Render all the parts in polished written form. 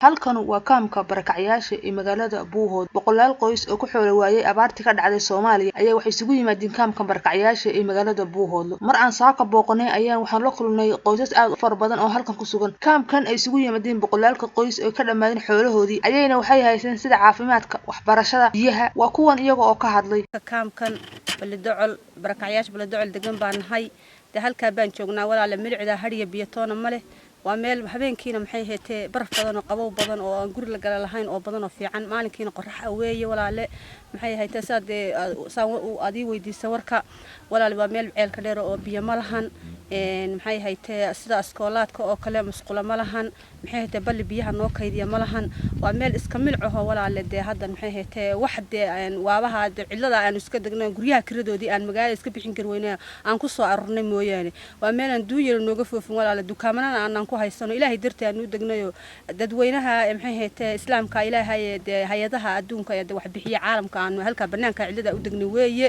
halkan waa kaamka barakacyaasha ee magaalada Buuhood boqolaal qoys oo ku xoolo waayay abaartii ka dhacday Soomaaliya ayaa waxay isugu yimaadeen kaamka barakacyaasha ee magaalada Buuhood mar aan saaka booqanay ayaan waxaan la kulnay qoysas aad u far badan oo halkan ku sugan kaamkan ay isugu yimaadeen boqolaalka qoys oo ka dhamaadeen xoolahoodii ayayna waxay haysan sida caafimaadka waxbarashada biyaha waa kuwan iyaga oo ka hadlay kaamkan baladocol barakacyaasha baladocol degan baan nahay halka baan joognaa walaal milcida hariya biyo toona male waa meel habeenkiina maxay heetee baraf badan oo qabow badan oo aan guri la gal lahayn oo badan oo fiican maalinkiina qorrax aweeye walaale maxay heetee saan uu adii weydiisay warka walaal waa meel ceel ka dheer oo biyo ma lahan maxay heetee sida iskoolaadka oo kale musqula ma lahan maxay heetee bal biyaha noo kaydiya ma lahan waa meel iska milcaho walaale hadda maxay heetee wax waabaha cilada aan iska degno guryaha kiradoodii aan magaalada iska bixin karweynaa aan ku soo arurnay mooyaane waa meel aan duunyada nooga foofin walaale dukaamana aan ku haysano ilaahay dartii aan u degnayo dadweynaha maxay heetee islaamka ilaahay hay'adaha adduunka ee wax bixiya caalamka aan halka banaanka cilada u degnay weeye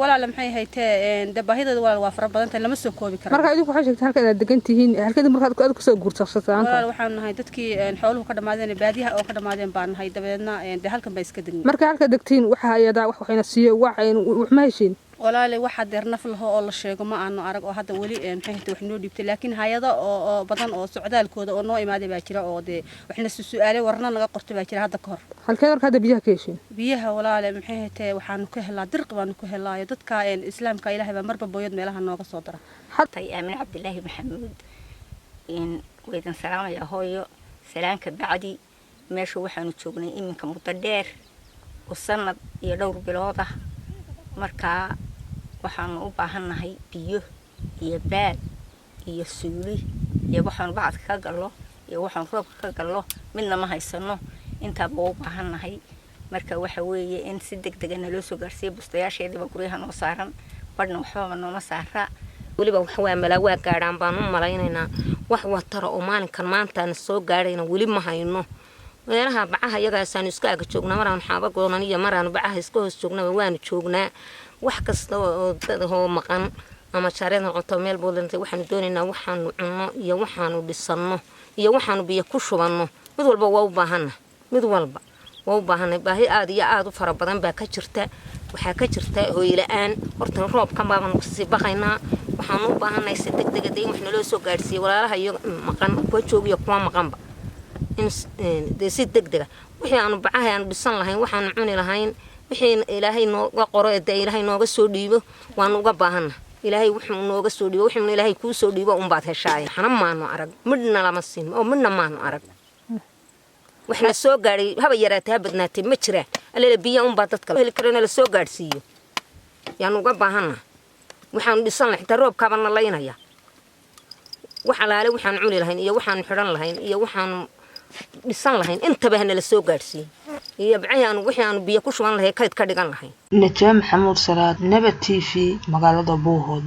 walaale maxay heetee baahidooda walaal waa fara badan lama soo koobi karo marka idinku waxay sheegtay halka aad degan tihiin halkada markaad aad ku soo guursataan waxaan nahay dadkii xooluhu ka dhamaadeen baadiyaha oo ka dhamaadeen baan nahay dabeedna halkan bay iska degnay marka halka degtiin waxa hay'adaha waxayna siiyay wax ma heshiin walaale waxa deer naf laho oo la sheego ma aanu arag oo hadda wali maxay wax noo dhibtay laakiin hay'ado oo badan oo socdaalkooda oo noo imaaday baa jira oo waxna su'aale warna naga qortay baa jira hadda ka hor halkeen marka hadda biyaha ka heshiin biyaha walaale maxay heetee waxaanu ka helaa dirq baanu ku helaayo dadka islaamka ilaahay baa marba booyad meelaha nooga soo dara حتى أمين عبد الله محمود إن ويدن سلام يا هويو سلامك بعدي ماشي وحنا تشوفني إمك متدير والسند يدور بالوضع مركا وحنا وباهنا هي بيو يباد يسولي يبحن بعض كجلو يبحن روب كجلو منا ما هيسنو أنت بوباهنا هي مركا وحوي إن صدق دجنا لوسو جرسي بستياش يدي بقوليها نصارن بدنا وحوم إنه مسافة waliba wax waa malaa gaaraan baan u malaynaynaa wax wataro oo maalinkan maanta aan soo gaarayna wali ma hayno meelaha bacaha iyagaasaan iska ag joognaa maraan xaaba goonan iyo maraan bacaha iska hoos joognaa waan joognaa wax kasta oo dad hoo maqan ama shareed qoto meel boolantay waxaan doonaynaa waxaanu cunno iyo waxaanu dhisano iyo waxaanu biyo ku shubanno mid walba waa u baahanay baahi aad iyo aad u fara badan baa ka jirta waxa ka jirta hooylaan horta roobkan baan ku sii baqaynaa waxaan u baahanay si degdeg ah wax naloo soo gaarsiiyo walaalaha iyo maqan ku joogiyo kuwa maqanba in si degdeg ah wixii aanu bacaha aan dhisan lahayn waxaan cuni lahayn wixii ilaahay nooga qoro ee ilaahay nooga soo dhiibo waan uga baahanaa ilaahay wuxuu nooga soo dhiibo wixii ilaahay ku soo dhiibo baad heshaay xana maano arag midna lama siin oo midna maano arag waxna soo gaaray haba yaraatay badnaatay ma jiraan alaa biyo baad dadka heli karana la soo gaarsiiyo yaan uga baahanaa waxaan dhisan lahayn roobka baan laynaya waxa laale waxaan cuni lahayn iyo waxaan xiran lahayn iyo waxaan dhisan lahayn inta bahna la soo gaarsiin iyo bacayaan waxaan biyo ku shuban lahayn kayd ka dhigan lahayn Najaa Maxamuud Salaad Nabad TV magaalada Buuhood